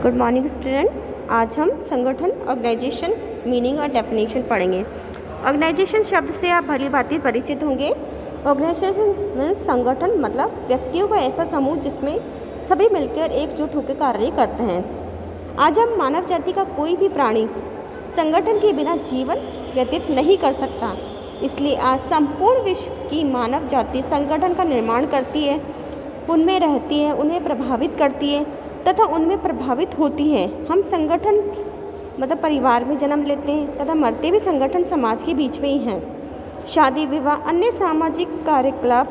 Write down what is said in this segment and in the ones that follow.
Good morning student. आज हम संगठन, ऑर्गेनाइजेशन, मीनिंग और डेफिनेशन पढ़ेंगे। ऑर्गेनाइजेशन शब्द से आप भली भांति परिचित होंगे। ऑर्गेनाइजेशन मीन्स संगठन, मतलब व्यक्तियों का ऐसा समूह जिसमें सभी मिलकर एकजुट होकर कार्य करते हैं। आज हम मानव जाति का कोई भी प्राणी संगठन के बिना जीवन व्यतीत नहीं कर सकता। इसलिए आज संपूर्ण विश्व की मानव जाति संगठन का निर्माण करती है, उनमें रहती है, उन्हें प्रभावित करती है तथा उनमें प्रभावित होती है। हम संगठन मतलब परिवार में जन्म लेते हैं तथा मरते भी संगठन समाज के बीच में ही हैं। शादी, विवाह, अन्य सामाजिक कार्यकलाप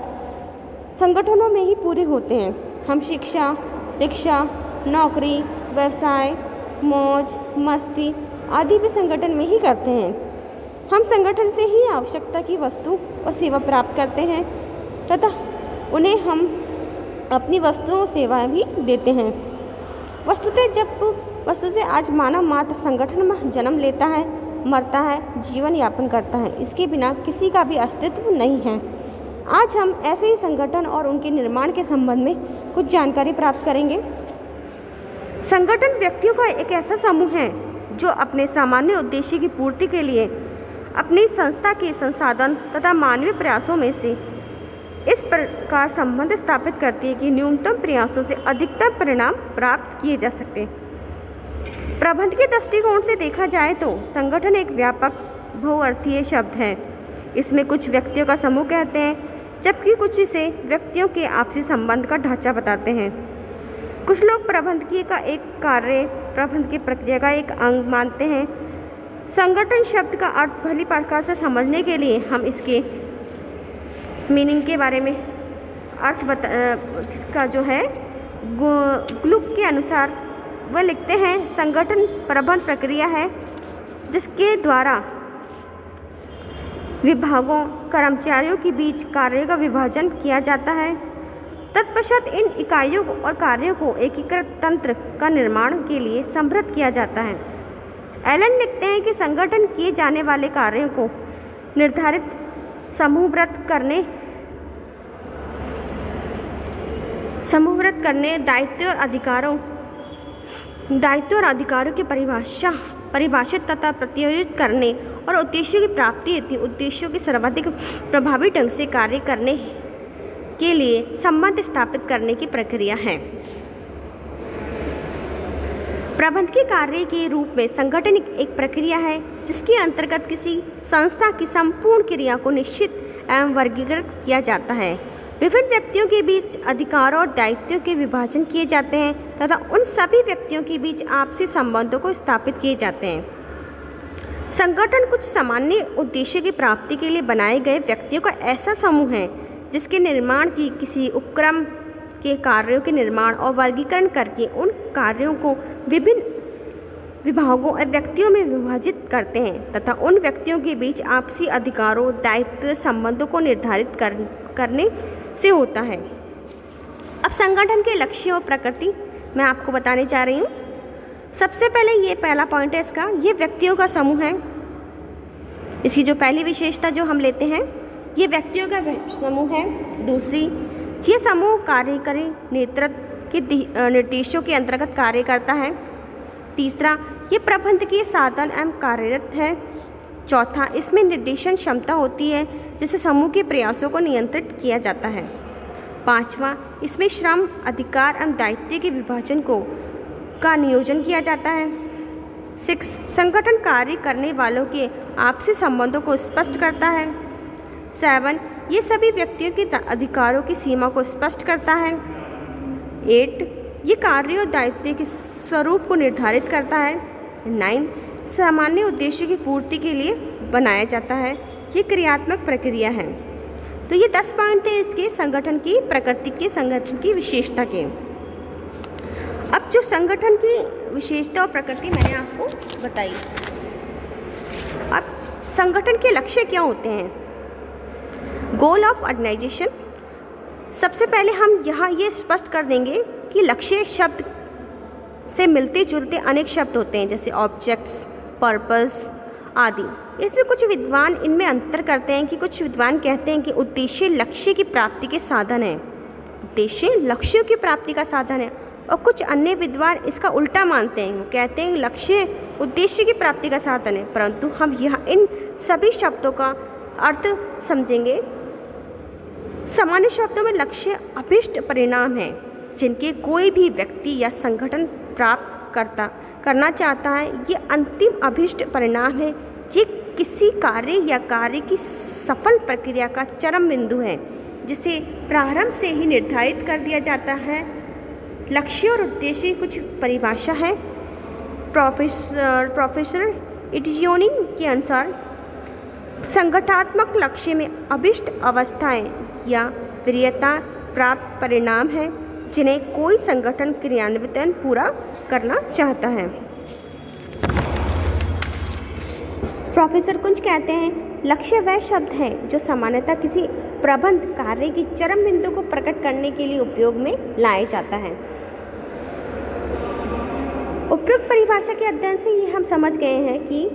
संगठनों में ही पूरे होते हैं। हम शिक्षा, दीक्षा, नौकरी, व्यवसाय, मौज मस्ती आदि भी संगठन में ही करते हैं। हम संगठन से ही आवश्यकता की वस्तु और सेवा प्राप्त करते हैं तथा उन्हें हम अपनी वस्तुओं और सेवाएं भी देते हैं। वस्तुतः आज मानव मात्र संगठन में जन्म लेता है, मरता है, जीवन यापन करता है। इसके बिना किसी का भी अस्तित्व नहीं है। आज हम ऐसे ही संगठन और उनके निर्माण के संबंध में कुछ जानकारी प्राप्त करेंगे। संगठन व्यक्तियों का एक ऐसा समूह है जो अपने सामान्य उद्देश्य की पूर्ति के लिए अपनी संस्था के संसाधन तथा मानवीय प्रयासों में से इस प्रकार संबंध स्थापित करती है कि न्यूनतम प्रयासों से अधिकतम परिणाम प्राप्त किए जा सकते। प्रबंध के दृष्टिकोण से देखा जाए तो संगठन एक व्यापक बहुअर्थीय शब्द है। इसमें कुछ व्यक्तियों का समूह कहते हैं, जबकि कुछ इसे व्यक्तियों के आपसी संबंध का ढांचा बताते हैं। कुछ लोग प्रबंधकीय का एक कार्य, प्रबंध की प्रक्रिया का एक अंग मानते हैं। संगठन शब्द का अर्थ भली प्रकार से समझने के लिए हम इसके मीनिंग के बारे में अर्थ का जो है ग्लुक के अनुसार वह लिखते हैं, संगठन प्रबंध प्रक्रिया है जिसके द्वारा विभागों, कर्मचारियों के बीच कार्यों का विभाजन किया जाता है। तत्पश्चात इन इकाइयों और कार्यों को एकीकृत तंत्र का निर्माण के लिए समृद्ध किया जाता है। एलन लिखते हैं कि संगठन किए जाने वाले कार्यों को निर्धारित समूहबद्ध करने दायित्व और अधिकारों की परिभाषित तथा प्रत्यायोजित करने और उद्देश्यों की प्राप्ति हेतु उद्देश्यों की सर्वाधिक प्रभावी ढंग से कार्य करने के लिए संबंध स्थापित करने की प्रक्रिया है। प्रबंधकीय कार्य के रूप में संगठन एक प्रक्रिया है जिसके अंतर्गत किसी संस्था की संपूर्ण क्रिया को निश्चित एवं वर्गीकृत किया जाता है। विभिन्न व्यक्तियों के बीच अधिकारों और दायित्वों के विभाजन किए जाते हैं तथा उन सभी व्यक्तियों के बीच आपसी संबंधों को स्थापित किए जाते हैं। संगठन कुछ सामान्य उद्देश्य की प्राप्ति के लिए बनाए गए व्यक्तियों का ऐसा समूह है जिसके निर्माण की किसी उपक्रम के कार्यों के निर्माण और वर्गीकरण करके उन कार्यों को विभिन्न विभागों और व्यक्तियों में विभाजित करते हैं तथा उन व्यक्तियों के बीच आपसी अधिकारों, दायित्व, संबंधों को निर्धारित करने से होता है। अब संगठन के लक्ष्य और प्रकृति मैं आपको बताने जा रही हूँ। सबसे पहले ये पहला पॉइंट है इसका, ये व्यक्तियों का समूह है। इसकी जो पहली विशेषता जो हम लेते हैं, ये व्यक्तियों का समूह है। दूसरी, ये समूह कार्यकारी नेतृत्व के निर्देशों के अंतर्गत कार्य करता है। तीसरा, ये प्रबंधकीय साधन एवं कार्यरत है। चौथा, इसमें निर्देशन क्षमता होती है जिससे समूह के प्रयासों को नियंत्रित किया जाता है। पांचवा, इसमें श्रम, अधिकार एवं दायित्व के विभाजन का नियोजन किया जाता है। 6, संगठन कार्य करने वालों के आपसी संबंधों को स्पष्ट करता है। 7, ये सभी व्यक्तियों के अधिकारों की सीमा को स्पष्ट करता है। 8, ये कार्य और दायित्व के स्वरूप को निर्धारित करता है। 9, सामान्य उद्देश्य की पूर्ति के लिए बनाया जाता है। ये क्रियात्मक प्रक्रिया है। तो ये 10 पॉइंट थे इसके संगठन की प्रकृति के, संगठन की विशेषता के। अब जो संगठन की विशेषता और प्रकृति मैंने आपको बताई, अब संगठन के लक्ष्य क्या होते हैं? Goal of organisation. सबसे पहले हम यहाँ ये स्पष्ट कर देंगे कि लक्ष्य शब्द से मिलते जुलते अनेक शब्द होते हैं, जैसे ऑब्जेक्ट्स, पर्पस आदि। इसमें कुछ विद्वान इनमें अंतर करते हैं कि कुछ विद्वान कहते हैं कि उद्देश्य लक्ष्य की प्राप्ति के साधन है, उद्देश्य लक्ष्यों की प्राप्ति का साधन है, और कुछ अन्य विद्वान इसका उल्टा मानते हैं। वो कहते हैं लक्ष्य उद्देश्य की प्राप्ति का साधन है, परंतु हम यहाँ इन सभी शब्दों का अर्थ समझेंगे। सामान्य शब्दों में लक्ष्य अभिष्ट परिणाम है जिनके कोई भी व्यक्ति या संगठन प्राप्त करना चाहता है। ये अंतिम अभिष्ट परिणाम है। ये किसी कार्य या कार्य की सफल प्रक्रिया का चरम बिंदु है जिसे प्रारंभ से ही निर्धारित कर दिया जाता है। लक्ष्य और उद्देश्य की कुछ परिभाषा है। प्रोफेसर इटियोनिंग के अनुसार संगठनात्मक लक्ष्य में अभिष्ट अवस्थाएं या वरीयता प्राप्त परिणाम है जिन्हें कोई संगठन क्रियान्वित पूरा करना चाहता है। प्रोफेसर कुंज कहते हैं लक्ष्य वह शब्द है जो सामान्यतः किसी प्रबंध कार्य की चरम बिंदु को प्रकट करने के लिए उपयोग में लाया जाता है। उपयुक्त परिभाषा के अध्ययन से ये हम समझ गए हैं कि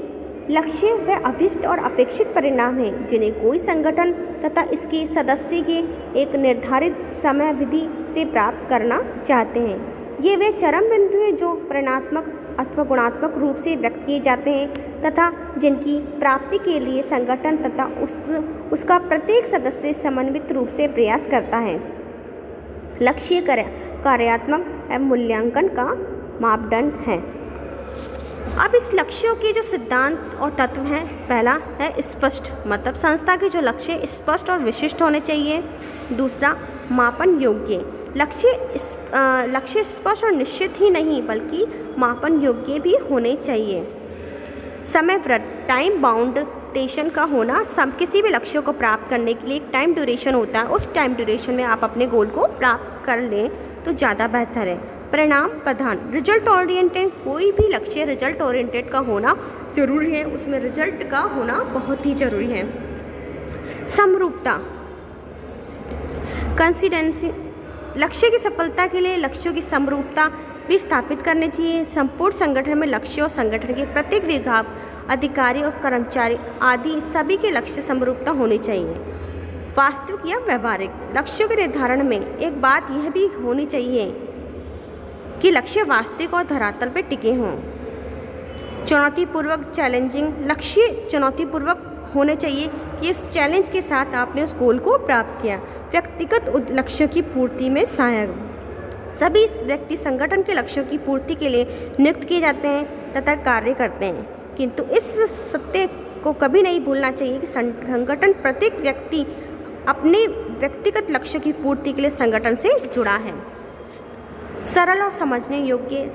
लक्ष्य वह अभिष्ट और अपेक्षित परिणाम है जिन्हें कोई संगठन तथा इसके सदस्य के एक निर्धारित समय विधि से प्राप्त करना चाहते हैं। ये वे चरम बिंदु हैं जो परिणात्मक अथवा गुणात्मक रूप से व्यक्त किए जाते हैं तथा जिनकी प्राप्ति के लिए संगठन तथा उसका प्रत्येक सदस्य समन्वित रूप से प्रयास करता है। लक्ष्य कार्यात्मक एवं मूल्यांकन का मापदंड है। अब इस लक्ष्यों के जो सिद्धांत और तत्व हैं, पहला है स्पष्ट, मतलब संस्था के जो लक्ष्य स्पष्ट और विशिष्ट होने चाहिए। दूसरा मापन योग्य, लक्ष्य स्पष्ट और निश्चित ही नहीं बल्कि मापन योग्य भी होने चाहिए। समय वृत्त, टाइम बाउंडेशन का होना, किसी भी लक्ष्य को प्राप्त करने के लिए एक टाइम ड्यूरेशन होता है, उस टाइम ड्यूरेशन में आप अपने गोल को प्राप्त कर लें तो ज़्यादा बेहतर है। परिणाम प्रधान, रिजल्ट ओरिएंटेड, कोई भी लक्ष्य रिजल्ट ओरिएंटेड का होना जरूरी है, उसमें रिजल्ट का होना बहुत ही जरूरी है। समरूपता, कंसिस्टेंसी, लक्ष्य की सफलता के लिए लक्ष्यों की समरूपता भी स्थापित करनी चाहिए। संपूर्ण संगठन में लक्ष्य और संगठन के प्रत्येक विभाग, अधिकारी और कर्मचारी आदि सभी के लक्ष्य समरूपता होनी चाहिए। वास्तविक या व्यवहारिक, लक्ष्यों के निर्धारण में एक बात यह भी होनी चाहिए कि लक्ष्य वास्तविक और धरातल पर टिके हों। चुनौतीपूर्वक, चैलेंजिंग, लक्ष्य चुनौतीपूर्वक होने चाहिए कि उस चैलेंज के साथ आपने उस गोल को प्राप्त किया। व्यक्तिगत लक्ष्य की पूर्ति में सहायक, सभी व्यक्ति संगठन के लक्ष्यों की पूर्ति के लिए नियुक्त किए जाते हैं तथा कार्य करते हैं, किंतु इस सत्य को कभी नहीं भूलना चाहिए कि संगठन प्रत्येक व्यक्ति अपने व्यक्तिगत लक्ष्य की पूर्ति के लिए संगठन से जुड़ा है। सरल और समझने योग्य,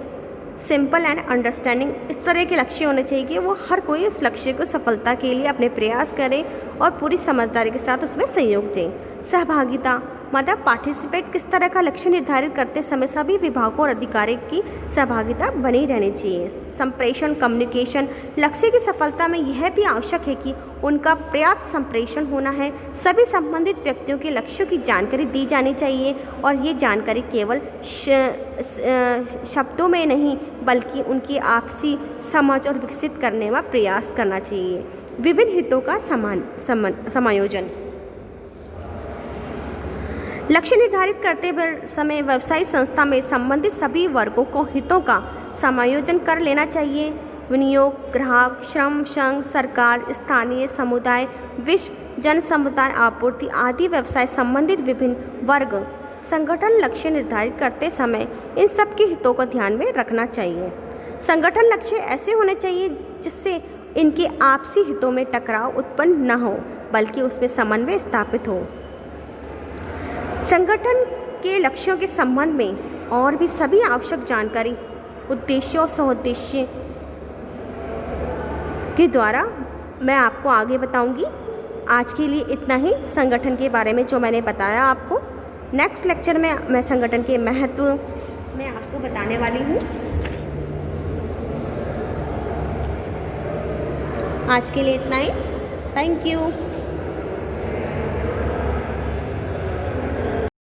सिंपल एंड अंडरस्टैंडिंग, इस तरह के लक्ष्य होने चाहिए कि वो हर कोई उस लक्ष्य को सफलता के लिए अपने प्रयास करे और पूरी समझदारी के साथ उसमें सहयोग दें। सहभागिता, मतलब पार्टिसिपेट, किस तरह का लक्ष्य निर्धारित करते समय सभी विभागों और अधिकारियों की सहभागिता बनी रहनी चाहिए। संप्रेषण, कम्युनिकेशन, लक्ष्य की सफलता में यह भी आवश्यक है कि उनका पर्याप्त संप्रेषण होना है। सभी संबंधित व्यक्तियों के लक्ष्यों की जानकारी दी जानी चाहिए और ये जानकारी केवल शब्दों में नहीं बल्कि उनकी आपसी समझ और विकसित करने में प्रयास करना चाहिए। विभिन्न हितों का समायोजन, लक्ष्य निर्धारित करते समय व्यवसायिक संस्था में संबंधित सभी वर्गों को हितों का समायोजन कर लेना चाहिए। विनियोग, ग्राहक, श्रम संघ, सरकार, स्थानीय समुदाय, विश्व जन समुदाय, आपूर्ति आदि व्यवसाय संबंधित विभिन्न वर्ग संगठन लक्ष्य निर्धारित करते समय इन सब के हितों को ध्यान में रखना चाहिए। संगठन लक्ष्य ऐसे होने चाहिए जिससे इनके आपसी हितों में टकराव उत्पन्न न हो बल्कि उसमें समन्वय स्थापित हो। संगठन के लक्ष्यों के संबंध में और भी सभी आवश्यक जानकारी उद्देश्य और सहोद्देश्य के द्वारा मैं आपको आगे बताऊंगी। आज के लिए इतना ही संगठन के बारे में जो मैंने बताया आपको। नेक्स्ट लेक्चर में मैं संगठन के महत्व में आपको बताने वाली हूँ। आज के लिए इतना ही। Thank you.